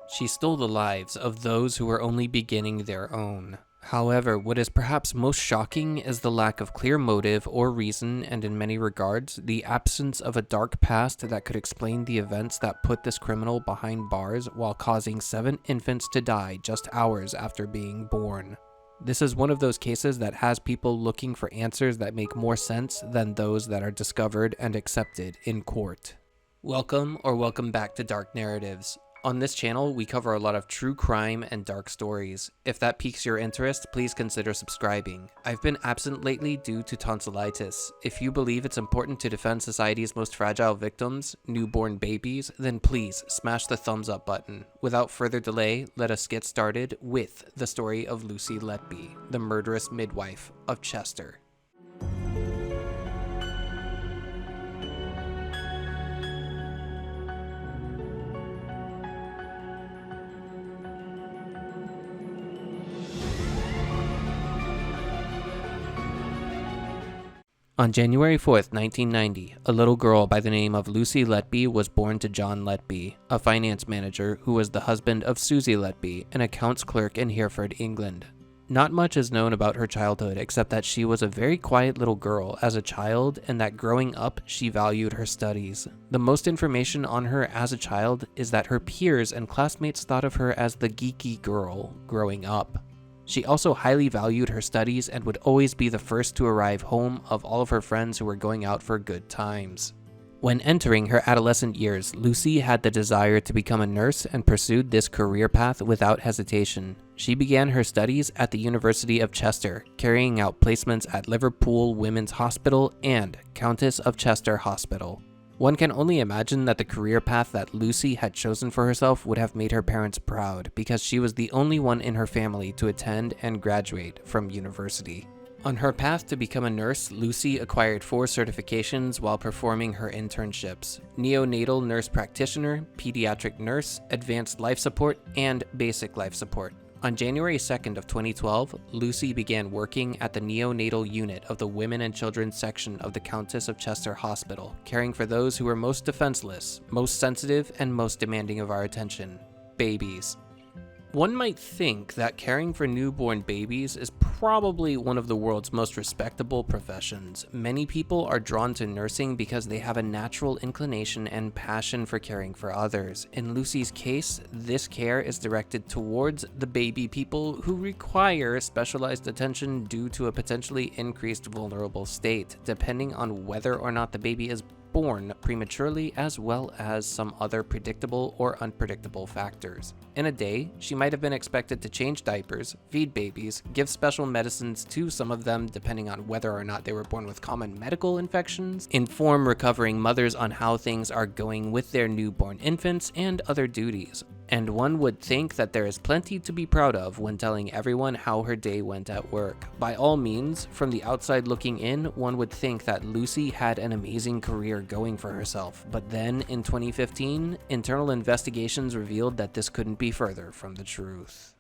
She stole the lives of those who were only beginning their own. However, what is perhaps most shocking is the lack of clear motive or reason, and in many regards, the absence of a dark past that could explain the events that put this criminal behind bars while causing 7 infants to die just hours after being born. This is one of those cases that has people looking for answers that make more sense than those that are discovered and accepted in court. Welcome back to Dark Narratives. On this channel, we cover a lot of true crime and dark stories. If that piques your interest, please consider subscribing. I've been absent lately due to tonsillitis. If you believe it's important to defend society's most fragile victims, newborn babies, then please smash the thumbs up button. Without further delay, let us get started with the story of Lucy Letby, the murderous midwife of Chester. On January 4th, 1990, a little girl by the name of Lucy Letby was born to John Letby, a finance manager who was the husband of Susie Letby, an accounts clerk in Hereford, England. Not much is known about her childhood except that she was a very quiet little girl as a child and that growing up she valued her studies. The most information on her as a child is that her peers and classmates thought of her as the geeky girl growing up. She also highly valued her studies and would always be the first to arrive home of all of her friends who were going out for good times. When entering her adolescent years, Lucy had the desire to become a nurse and pursued this career path without hesitation. She began her studies at the University of Chester, carrying out placements at Liverpool Women's Hospital and Countess of Chester Hospital. One can only imagine that the career path that Lucy had chosen for herself would have made her parents proud, because she was the only one in her family to attend and graduate from university. On her path to become a nurse, Lucy acquired 4 certifications while performing her internships: Neonatal Nurse Practitioner, Pediatric Nurse, Advanced Life Support, and Basic Life Support. On January 2nd of 2012, Lucy began working at the neonatal unit of the Women and Children section of the Countess of Chester Hospital, caring for those who were most defenseless, most sensitive, and most demanding of our attention: babies. One might think that caring for newborn babies is probably one of the world's most respectable professions. Many people are drawn to nursing because they have a natural inclination and passion for caring for others. In Lucy's case, this care is directed towards the baby people who require specialized attention due to a potentially increased vulnerable state, depending on whether or not the baby is born prematurely, as well as some other predictable or unpredictable factors. In a day, she might have been expected to change diapers, feed babies, give special medicines to some of them depending on whether or not they were born with common medical infections, inform recovering mothers on how things are going with their newborn infants, and other duties. And one would think that there is plenty to be proud of when telling everyone how her day went at work. By all means, from the outside looking in, one would think that Lucy had an amazing career going for herself. But then, in 2015, internal investigations revealed that this couldn't be further from the truth.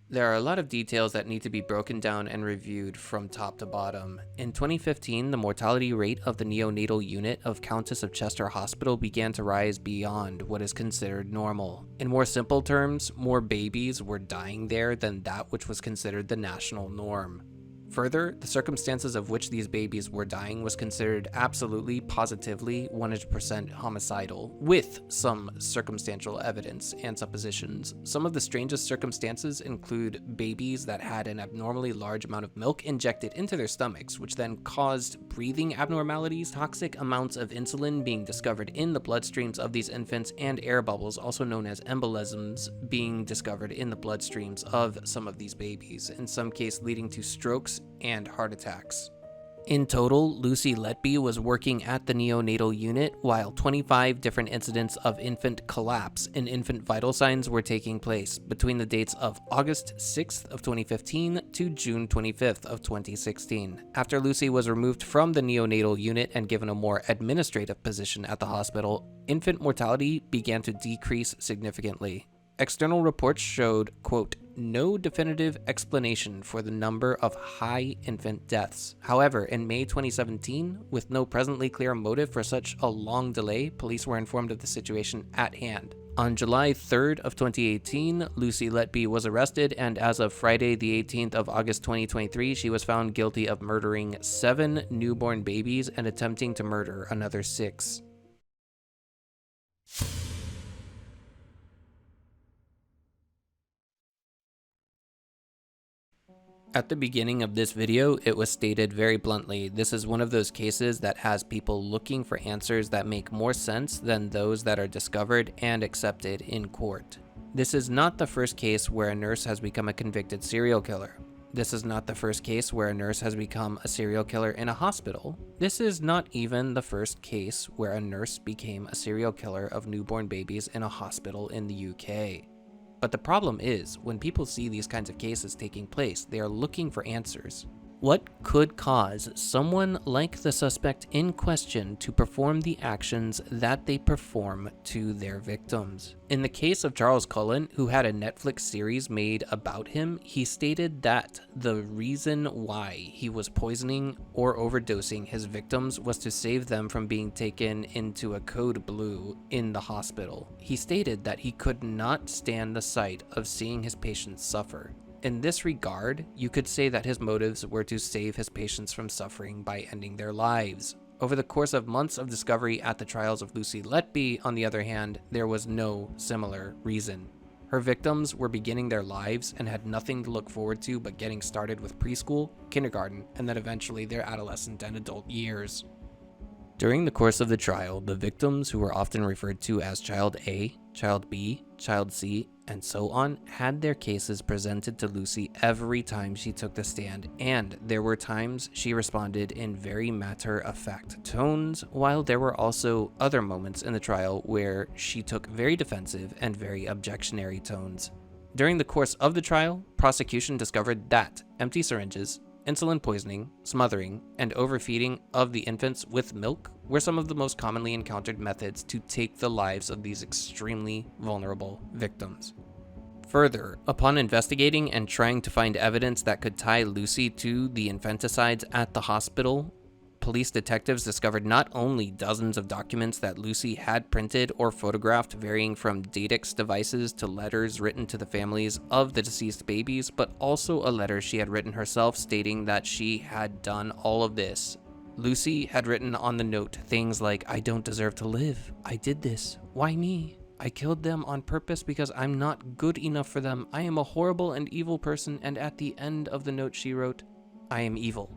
There are a lot of details that need to be broken down and reviewed from top to bottom. In 2015, the mortality rate of the neonatal unit of Countess of Chester Hospital began to rise beyond what is considered normal. In more simple terms, more babies were dying there than that which was considered the national norm. Further, the circumstances of which these babies were dying was considered absolutely, positively, 100% homicidal, with some circumstantial evidence and suppositions. Some of the strangest circumstances include babies that had an abnormally large amount of milk injected into their stomachs, which then caused breathing abnormalities, toxic amounts of insulin being discovered in the bloodstreams of these infants, and air bubbles, also known as embolisms, being discovered in the bloodstreams of some of these babies, in some cases leading to strokes and heart attacks. In total, Lucy Letby was working at the neonatal unit while 25 different incidents of infant collapse and infant vital signs were taking place between the dates of August 6th of 2015 to June 25th of 2016. After Lucy was removed from the neonatal unit and given a more administrative position at the hospital, infant mortality began to decrease significantly. External reports showed, quote, no definitive explanation for the number of high infant deaths. However, in May 2017, with no presently clear motive for such a long delay, police were informed of the situation at hand. On July 3rd of 2018, Lucy Letby was arrested, and as of Friday the 18th of August 2023, she was found guilty of murdering 7 newborn babies and attempting to murder another 6. At the beginning of this video, it was stated very bluntly, this is one of those cases that has people looking for answers that make more sense than those that are discovered and accepted in court. This is not the first case where a nurse has become a convicted serial killer. This is not the first case where a nurse has become a serial killer in a hospital. This is not even the first case where a nurse became a serial killer of newborn babies in a hospital in the UK. But the problem is, when people see these kinds of cases taking place, they are looking for answers. What could cause someone like the suspect in question to perform the actions that they perform to their victims? In the case of Charles Cullen, who had a Netflix series made about him, he stated that the reason why he was poisoning or overdosing his victims was to save them from being taken into a code blue in the hospital. He stated that he could not stand the sight of seeing his patients suffer. In this regard, you could say that his motives were to save his patients from suffering by ending their lives. Over the course of months of discovery at the trials of Lucy Letby, on the other hand, there was no similar reason. Her victims were beginning their lives and had nothing to look forward to but getting started with preschool, kindergarten, and then eventually their adolescent and adult years. During the course of the trial, the victims, who were often referred to as Child A, Child B, Child C, and so on, had their cases presented to Lucy every time she took the stand, and there were times she responded in very matter-of-fact tones, while there were also other moments in the trial where she took very defensive and very objectionary tones. During the course of the trial, prosecution discovered that empty syringes, insulin poisoning, smothering, and overfeeding of the infants with milk were some of the most commonly encountered methods to take the lives of these extremely vulnerable victims. Further, upon investigating and trying to find evidence that could tie Lucy to the infanticides at the hospital, police detectives discovered not only dozens of documents that Lucy had printed or photographed, varying from Datix devices to letters written to the families of the deceased babies, but also a letter she had written herself stating that she had done all of this. Lucy had written on the note things like, "I don't deserve to live. I did this. Why me? I killed them on purpose because I'm not good enough for them. I am a horrible and evil person." And at the end of the note she wrote, "I am evil.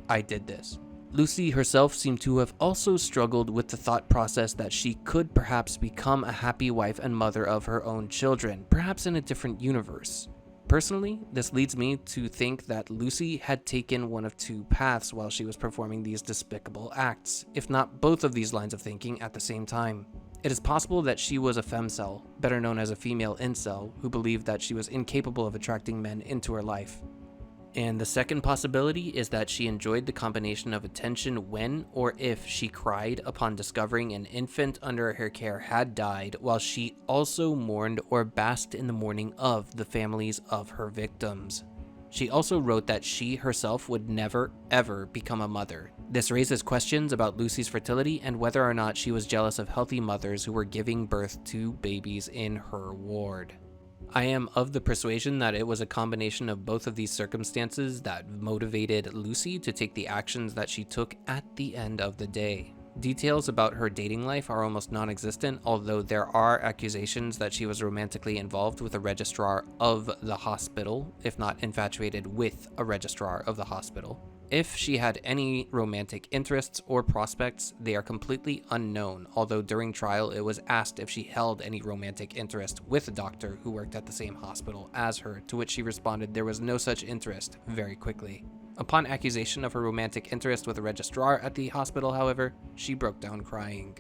I did this." Lucy herself seemed to have also struggled with the thought process that she could perhaps become a happy wife and mother of her own children, perhaps in a different universe. Personally, this leads me to think that Lucy had taken one of two paths while she was performing these despicable acts, if not both of these lines of thinking at the same time. It is possible that she was a femcel, better known as a female incel, who believed that she was incapable of attracting men into her life. And the second possibility is that she enjoyed the combination of attention when or if she cried upon discovering an infant under her care had died, while she also mourned or basked in the mourning of the families of her victims. She also wrote that she herself would never, ever become a mother. This raises questions about Lucy's fertility and whether or not she was jealous of healthy mothers who were giving birth to babies in her ward. I am of the persuasion that it was a combination of both of these circumstances that motivated Lucy to take the actions that she took at the end of the day. Details about her dating life are almost non-existent, although there are accusations that she was romantically involved with a registrar of the hospital, if not infatuated with a registrar of the hospital. If she had any romantic interests or prospects, they are completely unknown, although during trial it was asked if she held any romantic interest with a doctor who worked at the same hospital as her, to which she responded there was no such interest very quickly. Upon accusation of her romantic interest with a registrar at the hospital, however, she broke down crying.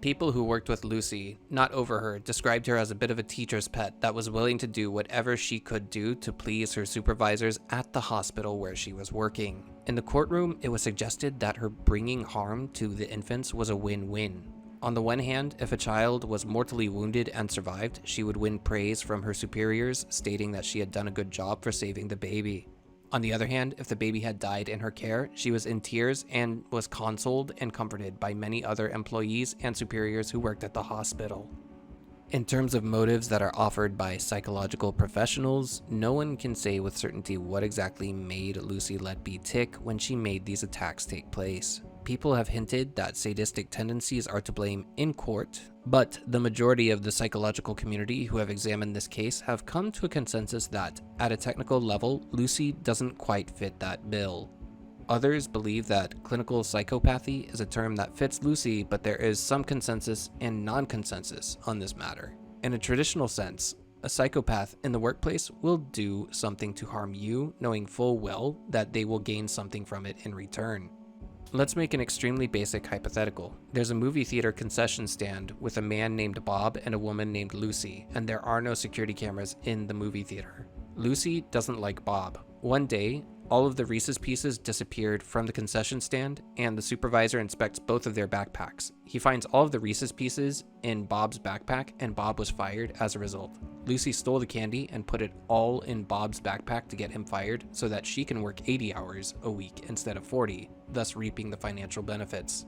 People who worked with Lucy, not over her, described her as a bit of a teacher's pet that was willing to do whatever she could do to please her supervisors at the hospital where she was working. In the courtroom, it was suggested that her bringing harm to the infants was a win-win. On the one hand, if a child was mortally wounded and survived, she would win praise from her superiors, stating that she had done a good job for saving the baby. On the other hand, if the baby had died in her care, she was in tears and was consoled and comforted by many other employees and superiors who worked at the hospital. In terms of motives that are offered by psychological professionals, no one can say with certainty what exactly made Lucy Letby tick when she made these attacks take place. People have hinted that sadistic tendencies are to blame in court, but the majority of the psychological community who have examined this case have come to a consensus that, at a technical level, Lucy doesn't quite fit that bill. Others believe that clinical psychopathy is a term that fits Lucy, but there is some consensus and non-consensus on this matter. In a traditional sense, a psychopath in the workplace will do something to harm you, knowing full well that they will gain something from it in return. Let's make an extremely basic hypothetical. There's a movie theater concession stand with a man named Bob and a woman named Lucy, and there are no security cameras in the movie theater. Lucy doesn't like Bob. One day, all of the Reese's Pieces disappeared from the concession stand, and the supervisor inspects both of their backpacks. He finds all of the Reese's Pieces in Bob's backpack, and Bob was fired as a result. Lucy stole the candy and put it all in Bob's backpack to get him fired so that she can work 80 hours a week instead of 40, thus reaping the financial benefits.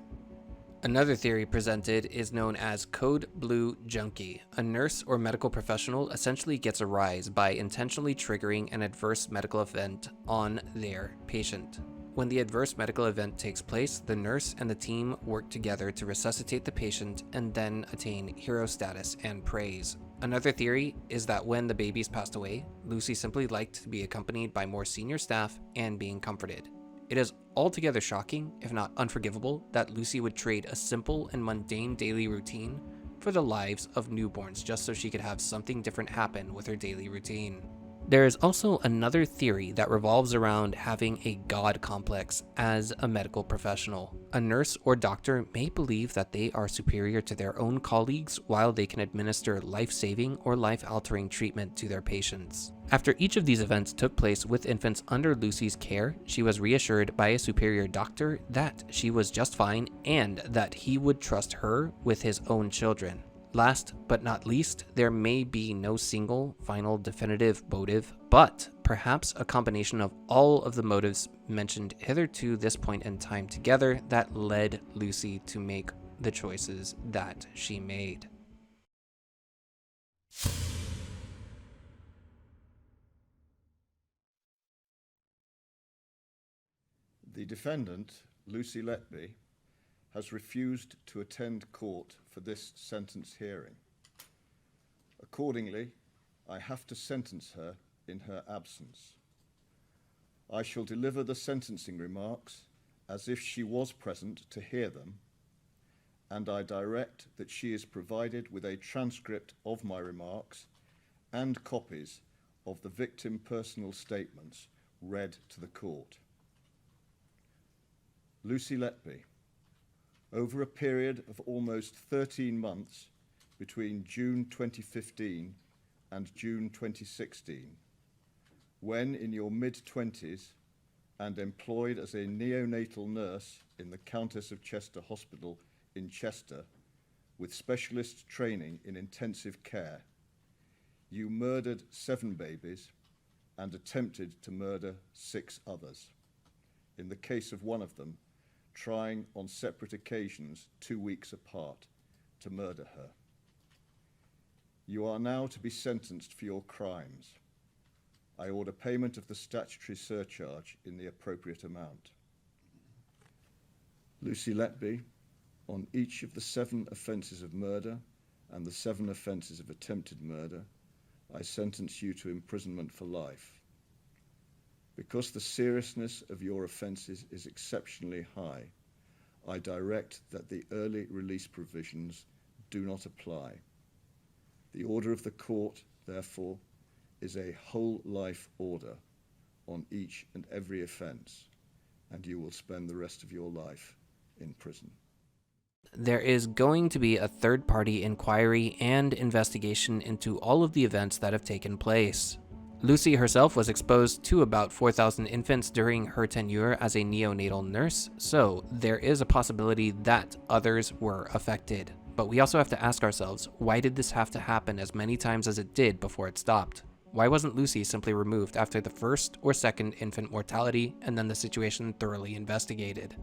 Another theory presented is known as Code Blue Junkie. A nurse or medical professional essentially gets a rise by intentionally triggering an adverse medical event on their patient. When the adverse medical event takes place, the nurse and the team work together to resuscitate the patient and then attain hero status and praise. Another theory is that when the babies passed away, Lucy simply liked to be accompanied by more senior staff and being comforted. It is altogether shocking, if not unforgivable, that Lucy would trade a simple and mundane daily routine for the lives of newborns just so she could have something different happen with her daily routine. There is also another theory that revolves around having a god complex as a medical professional. A nurse or doctor may believe that they are superior to their own colleagues while they can administer life-saving or life-altering treatment to their patients. After each of these events took place with infants under Lucy's care, she was reassured by a superior doctor that she was just fine and that he would trust her with his own children. Last but not least, there may be no single, final, definitive motive, but perhaps a combination of all of the motives mentioned hitherto this point in time together that led Lucy to make the choices that she made. The defendant, Lucy Letby, has refused to attend court for this sentence hearing. Accordingly, I have to sentence her in her absence. I shall deliver the sentencing remarks as if she was present to hear them, and I direct that she is provided with a transcript of my remarks and copies of the victim personal statements read to the court. Lucy Letby, over a period of almost 13 months between June 2015 and June 2016, when in your mid-20s and employed as a neonatal nurse in the Countess of Chester Hospital in Chester with specialist training in intensive care, you murdered 7 babies and attempted to murder 6 others. In the case of one of them, trying on separate occasions 2 weeks apart to murder her. You are now to be sentenced for your crimes. I order payment of the statutory surcharge in the appropriate amount. Lucy Letby, on each of the 7 offences of murder and the 7 offences of attempted murder, I sentence you to imprisonment for life. Because the seriousness of your offences is exceptionally high, I direct that the early release provisions do not apply. The order of the court, therefore, is a whole life order on each and every offence, and you will spend the rest of your life in prison. There is going to be a third-party inquiry and investigation into all of the events that have taken place. Lucy herself was exposed to about 4,000 infants during her tenure as a neonatal nurse, so there is a possibility that others were affected. But we also have to ask ourselves, why did this have to happen as many times as it did before it stopped? Why wasn't Lucy simply removed after the first or second infant mortality and then the situation thoroughly investigated?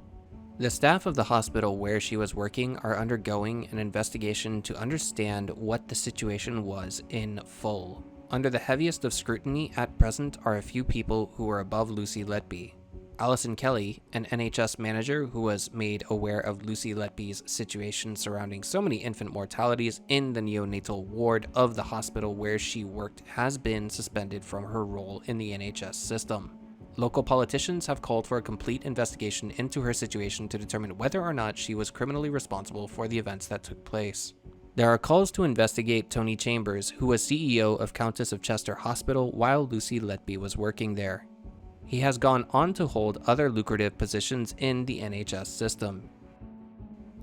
The staff of the hospital where she was working are undergoing an investigation to understand what the situation was in full. Under the heaviest of scrutiny at present are a few people who are above Lucy Letby. Alison Kelly, an NHS manager who was made aware of Lucy Letby's situation surrounding so many infant mortalities in the neonatal ward of the hospital where she worked, has been suspended from her role in the NHS system. Local politicians have called for a complete investigation into her situation to determine whether or not she was criminally responsible for the events that took place. There are calls to investigate Tony Chambers, who was CEO of Countess of Chester Hospital while Lucy Letby was working there. He has gone on to hold other lucrative positions in the NHS system.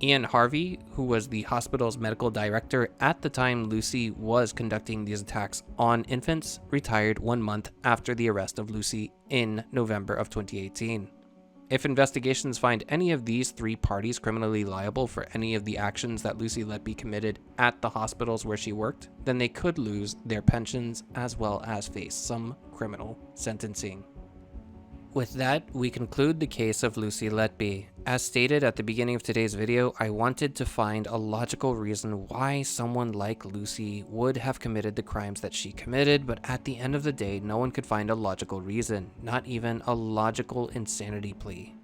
Ian Harvey, who was the hospital's medical director at the time Lucy was conducting these attacks on infants, retired 1 month after the arrest of Lucy in November of 2018. If investigations find any of these three parties criminally liable for any of the actions that Lucy Letby committed at the hospitals where she worked, then they could lose their pensions as well as face some criminal sentencing. With that, we conclude the case of Lucy Letby. As stated at the beginning of today's video, I wanted to find a logical reason why someone like Lucy would have committed the crimes that she committed, but at the end of the day, no one could find a logical reason, not even a logical insanity plea.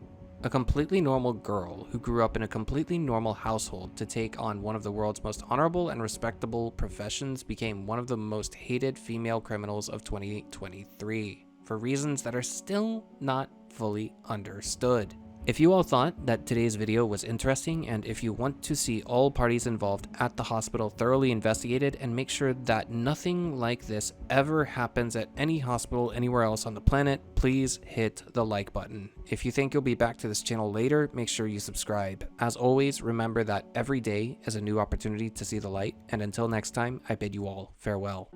A completely normal girl who grew up in a completely normal household to take on one of the world's most honorable and respectable professions became one of the most hated female criminals of 2023. For reasons that are still not fully understood. If you all thought that today's video was interesting, and if you want to see all parties involved at the hospital thoroughly investigated and make sure that nothing like this ever happens at any hospital anywhere else on the planet, please hit the like button. If you think you'll be back to this channel later, make sure you subscribe. As always, remember that every day is a new opportunity to see the light, and until next time, I bid you all farewell.